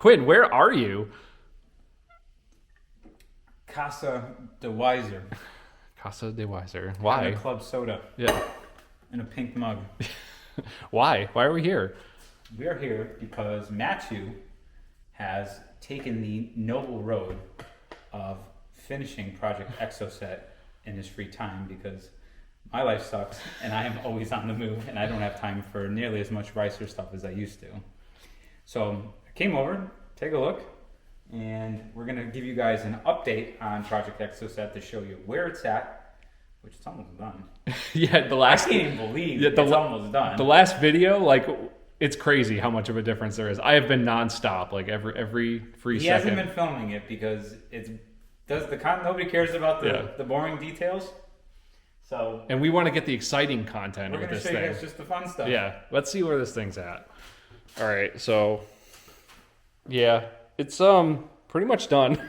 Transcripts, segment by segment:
Quinn, where are you? Casa de Weiser. Casa de Weiser. Having Why? a club soda Yeah. in a pink mug. Why? Why are we here? We are here because Matchew has taken the noble road of finishing Project Exocet in his free time because my life sucks and I am always on the move and I don't have time for nearly as much Ricer stuff as I used to. So I came over, take a look, and we're going to give you guys an update on Project Exocet to show you where it's at, which it's almost done. Yeah, the I last can't even believe Yeah, it's almost done. the last video, like it's crazy how much of a difference there is. I have been nonstop, like every free He second. hasn't been filming it because nobody cares about the boring details. So And we want to get the exciting content we're with going to this show you thing. guys just the fun stuff. Yeah, let's see where this thing's at. All right, so yeah, it's pretty much done.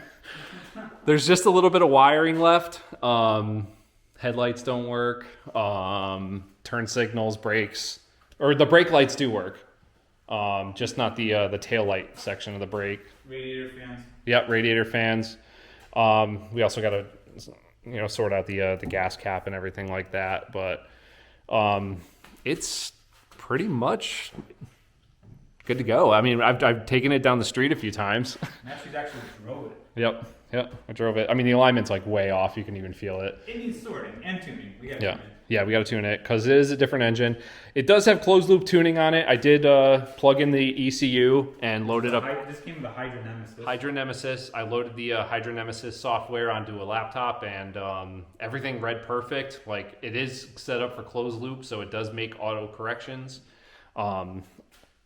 There's just a little bit of wiring left. Headlights don't work. Turn signals, brakes, or the brake lights do work. Just not the tail light section of the brake. Radiator fans. Yep, radiator fans. We also got to sort out the gas cap and everything like that. But it's pretty much good to go. I mean, I've taken it down the street a few times. Matchew's actually drove it. Yep, I drove it. I mean, the alignment's like way off. You can even feel it. It needs sorting and tuning. We got Yeah. Yeah, we got to tune it because it is a different engine. It does have closed loop tuning on it. I did plug in the ECU and loaded up This came with the Hydra Nemesis. Hydra Nemesis. I loaded the Hydra Nemesis software onto a laptop and everything read perfect. Like it is set up for closed loop, so it does make auto corrections.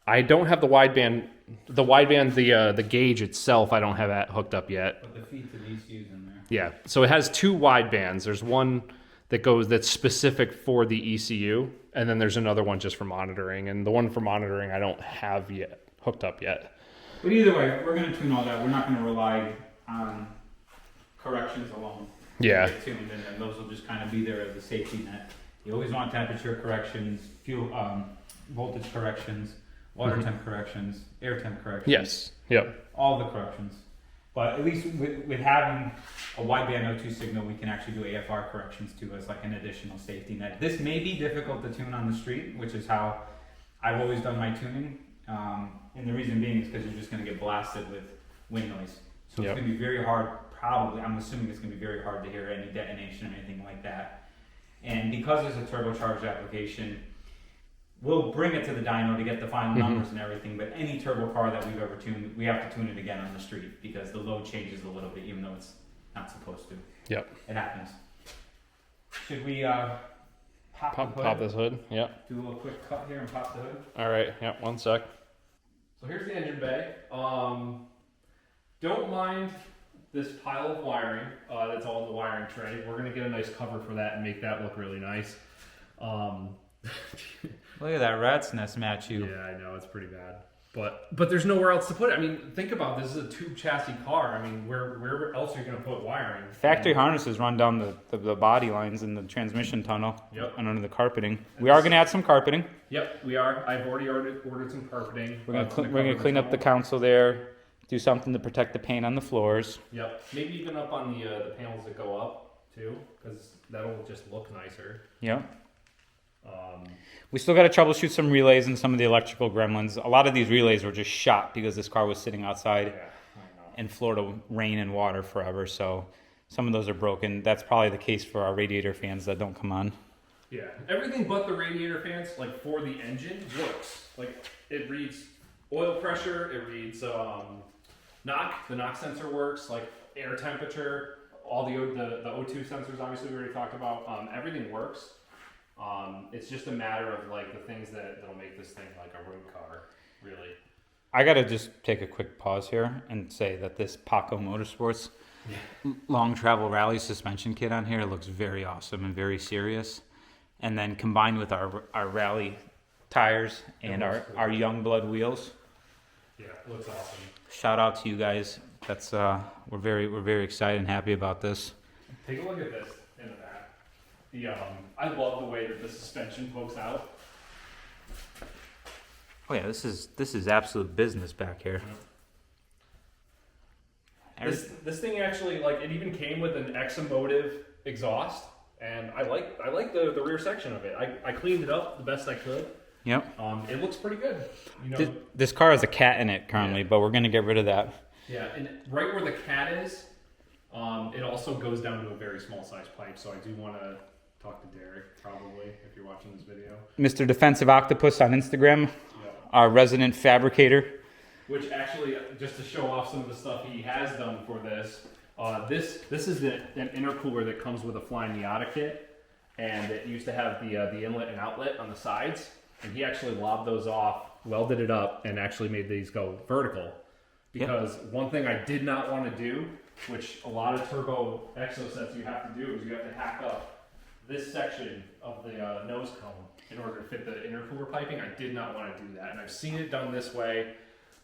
I don't have the wideband. The gauge itself, I don't have that hooked up yet. But the feed to the ECU's in there. Yeah, so it has two widebands. There's one that's specific for the ECU, and then there's another one just for monitoring. And the one for monitoring I don't have yet hooked up yet. But either way, we're going to tune all that. We're not going to rely on corrections alone. Yeah. Get tuned, and then those will just kind of be there as a safety net. You always want temperature corrections, fuel voltage corrections, water temp corrections, air temp corrections. Yes. Yep. All the corrections. But at least with having a wideband O2 signal, we can actually do AFR corrections too as like an additional safety net. This may be difficult to tune on the street, which is how I've always done my tuning. And the reason being is because you're just going to get blasted with wind noise. So it's going to be very hard, probably, I'm assuming it's going to be very hard to hear any detonation or anything like that. And because it's a turbocharged application, we'll bring it to the dyno to get the final numbers and everything, but any turbo car that we've ever tuned, we have to tune it again on the street because the load changes a little bit, even though it's not supposed to. Yep. It happens. Should we Pop this hood. Yep. do a little quick cut here and pop the hood? All right. Yep. 1 sec. So here's the engine bay. Don't mind this pile of wiring that's all in the wiring tray. We're gonna get a nice cover for that and make that look really nice. Look at that rat's nest, Matchew. Yeah, I know, it's pretty bad. But there's nowhere else to put it. I mean, think about this. This is a tube chassis car. I mean, where else are you going to put wiring? Factory harnesses run down the body lines in the transmission tunnel. Yep. And under the carpeting. We are going to add some carpeting. Yep, we are. I've already ordered some carpeting. We're going to clean up the console there. Do something to protect the paint on the floors. Yep. Maybe even up on the panels that go up too, because that'll just look nicer. Yep. We still got to troubleshoot some relays and some of the electrical gremlins. A lot of these relays were just shot because this car was sitting outside in Florida rain and water forever. So some of those are broken. That's probably the case for our radiator fans that don't come on. Yeah, everything but the radiator fans, like for the engine, works. Like it reads oil pressure, it reads knock. The knock sensor works. Like air temperature, all the O2 sensors. Obviously, we already talked about. Everything works. It's just a matter of like the things that'll make this thing like a road car, really. I got to just take a quick pause here and say that this Paco Motorsports long travel rally suspension kit on here looks very awesome and very serious. And then combined with our rally tires and our Youngblood wheels. Yeah, it looks awesome. Shout out to you guys. That's we're very excited and happy about this. Take a look at this in the back. I love the way that the suspension pokes out. Oh yeah, this is absolute business back here. This thing actually, like, it even came with an Exomotive exhaust, and I like the rear section of it. I cleaned it up the best I could. Yep. It looks pretty good. You know, this car has a cat in it currently, but we're gonna get rid of that. Yeah, and right where the cat is, it also goes down to a very small size pipe. So I do want to talk to Derek, probably, if you're watching this video. Mr. Defensive Octopus on Instagram, our resident fabricator. Which actually, just to show off some of the stuff he has done for this, this is an intercooler that comes with a Flying Miata kit, and it used to have the inlet and outlet on the sides, and he actually lobbed those off, welded it up, and actually made these go vertical. Because one thing I did not want to do, which a lot of turbo Exocets you have to do, is you have to hack up this section of the nose cone in order to fit the intercooler piping. I did not want to do that, and I've seen it done this way.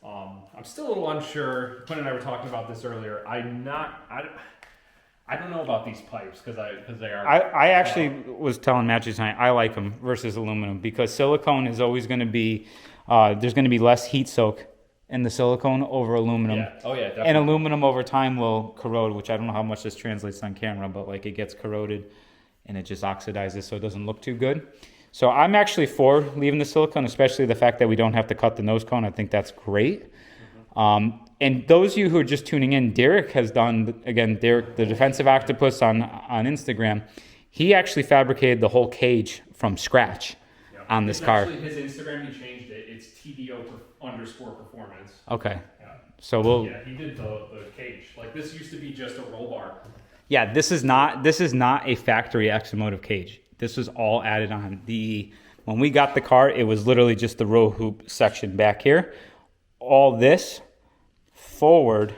I'm still a little unsure. Quinn and I were talking about this earlier. I don't know about these pipes because they are. I actually was telling Matchew tonight I like them versus aluminum because silicone is always going to be there's going to be less heat soak in the silicone over aluminum. Yeah. Oh yeah. Definitely. And aluminum over time will corrode, which I don't know how much this translates on camera, but like it gets corroded and it just oxidizes, so it doesn't look too good. So I'm actually for leaving the silicone, especially the fact that we don't have to cut the nose cone. I think that's great. And those of you who are just tuning in, Derek has done, again, Derek, the Defensive Octopus on Instagram, he actually fabricated the whole cage from scratch on this car. Actually, his Instagram, he changed it. It's TDO_performance. Okay. Yeah. So Yeah, he did the cage. Like, this used to be just a roll bar. Yeah, this is not a factory Exomotive cage. This was all added on. When we got the car, it was literally just the row hoop section back here. All this forward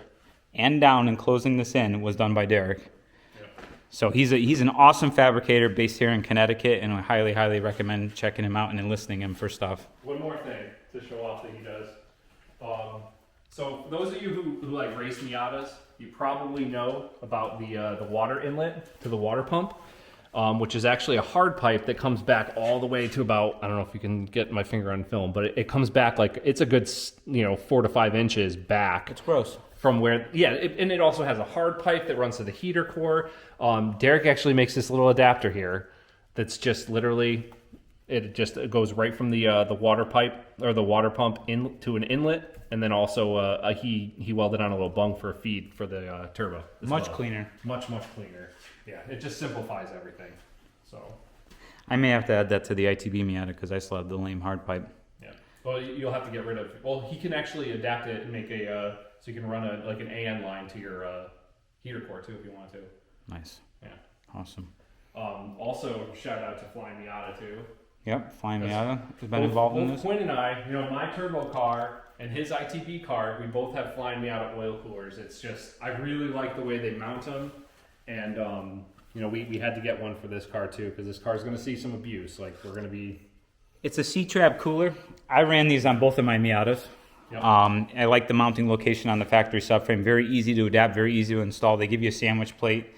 and down and closing this in was done by Derek. Yep. So he's an awesome fabricator based here in Connecticut, and I highly, highly recommend checking him out and enlisting him for stuff. One more thing to show off that he does. So for those of you who like race Miatas, you probably know about the water inlet to the water pump. Which is actually a hard pipe that comes back all the way to about, I don't know if you can get my finger on film, but it comes back like, it's a good, 4 to 5 inches back. It's gross. From where, and it also has a hard pipe that runs to the heater core. Derek actually makes this little adapter here that's just literally, it goes right from the water pipe or the water pump in to an inlet, and then also he welded on a little bung for a feed for the turbo. Much cleaner. Much cleaner. Yeah, it just simplifies everything. So I may have to add that to the ITB Miata because I still have the lame hard pipe. Yeah. Well, you'll have to get rid of. Well, he can actually adapt it and make so you can run an AN line to your heater core too if you want to. Nice. Yeah. Awesome. Also, shout out to Flying Miata too. Yep, Flying Miata has been involved in this. Quinn and I, my turbo car and his ITB car, we both have Flying Miata oil coolers. It's just, I really like the way they mount them. And, we had to get one for this car too, because this car is going to see some abuse. Like, we're going to be... It's a C-Trab cooler. I ran these on both of my Miatas. Yep. I like the mounting location on the factory subframe. Very easy to adapt, very easy to install. They give you a sandwich plate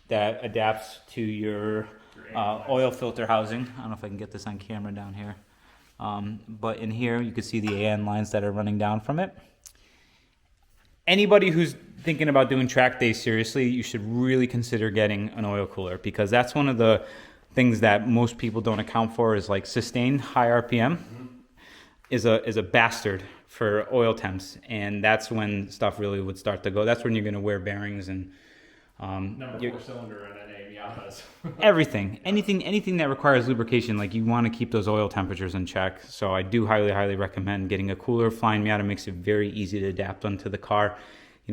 that adapts to your oil filter housing. I don't know if I can get this on camera down here. But in here, you can see the AN lines that are running down from it. Anybody who's thinking about doing track days seriously, you should really consider getting an oil cooler, because that's one of the things that most people don't account for is like sustained high RPM is a bastard for oil temps, and that's when stuff really would start to go. That's when you're going to wear bearings and number 4 cylinder on NA Miatas. everything, anything that requires lubrication. Like, you want to keep those oil temperatures in check. So I do highly, highly recommend getting a cooler. Flying Miata makes it very easy to adapt onto the car.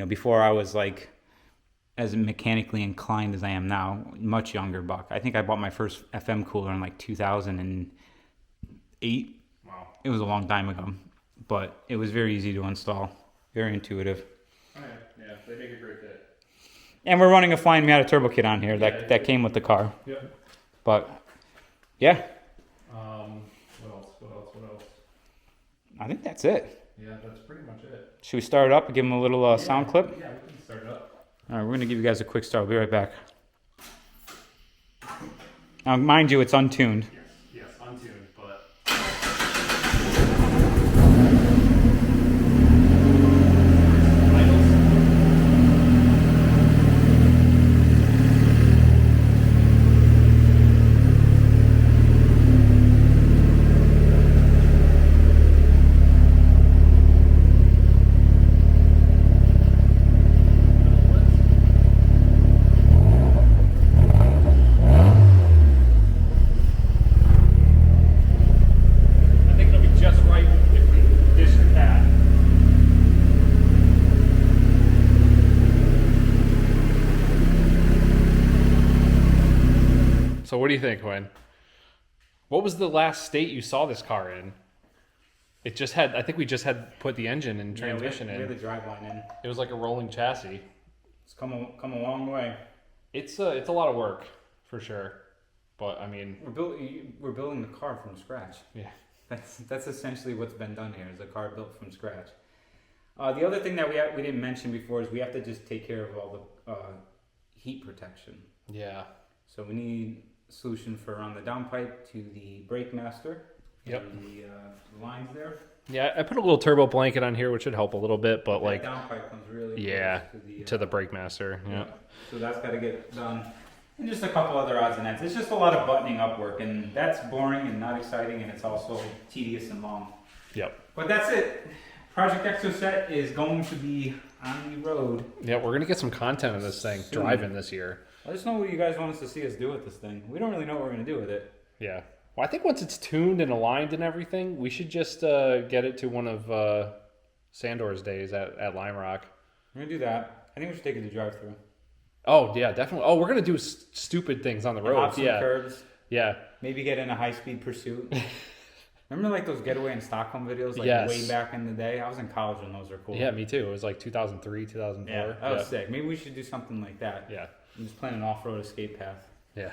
Before I was like as mechanically inclined as I am now, much younger buck. I think I bought my first FM cooler in like 2008. Wow. It was a long time ago, but it was very easy to install, very intuitive. Oh yeah, they make a great fit. And we're running a Flying Miata turbo kit on here that came with the car. Yep. But yeah. What else? I think that's it. Yeah, that's pretty much it. Should we start it up and give them a little sound clip? Yeah, we can start it up. All right, we're going to give you guys a quick start. We'll be right back. Now, mind you, it's untuned. Yes, untuned, but... So what do you think, Quinn? What was the last state you saw this car in? It just had, I think we just had put the engine and transmission we in. had the driveline in. It was like a rolling chassis. It's come a long way. It's a lot of work, for sure. But, I mean... We're building the car from scratch. Yeah. That's essentially what's been done here, is a car built from scratch. The other thing that we didn't mention before is we have to just take care of all the heat protection. Yeah. So we need a solution for around the downpipe to the brake master. Yep. And the lines there. Yeah, I put a little turbo blanket on here, which should help a little bit, but like... That downpipe comes really close to the brake master. Yeah. So that's got to get done. And just a couple other odds and ends. It's just a lot of buttoning up work, and that's boring and not exciting, and it's also tedious and long. Yep. But that's it. Project Exocet is going to be on the road. Yeah, we're going to get some content of this thing soon. driving this year. Let us know what you guys want us to see us do with this thing. We don't really know what we're going to do with it. Yeah. Well, I think once it's tuned and aligned and everything, we should just get it to one of Sandor's days at Lime Rock. We're going to do that. I think we should take it to drive-through. Oh, yeah, definitely. Oh, we're going to do stupid things on the road. Hop some curbs. Yeah. Maybe get in a high-speed pursuit. Remember like those getaway in Stockholm videos like Yes. way back in the day? I was in college when those were cool. Yeah, me too. It was like 2003, 2004. Yeah, that was sick. Maybe we should do something like that. Yeah. And just plan an off-road escape path. Yeah.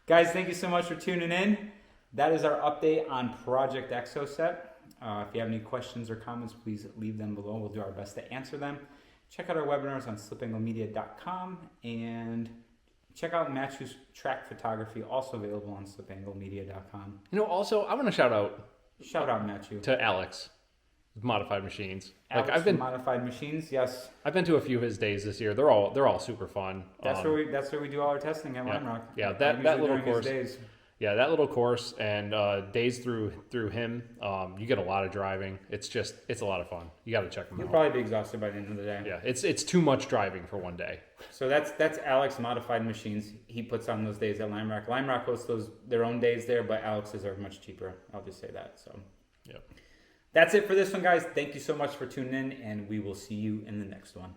Guys, thank you so much for tuning in. That is our update on Project Exocet. If you have any questions or comments, please leave them below. We'll do our best to answer them. Check out our webinars on slipanglemedia.com and check out Matchew's track photography, also available on slipanglemedia.com. You know, also, I want to shout out Matchew. to Alex, Modified Machines. Alex Like from Modified Machines, yes. I've been to a few of his days this year. They're all super fun. That's where we do all our testing at Lime Rock. Yeah, that Usually little during his course. days. Yeah, that little course and days through him, you get a lot of driving. It's a lot of fun. You got to check him You'll out. probably be exhausted by the end of the day. Yeah, it's too much driving for one day. So that's Alex Modified Machines. He puts on those days at Lime Rock. Lime Rock hosts their own days there, but Alex's are much cheaper. I'll just say that. So, yep. That's it for this one, guys. Thank you so much for tuning in, and we will see you in the next one.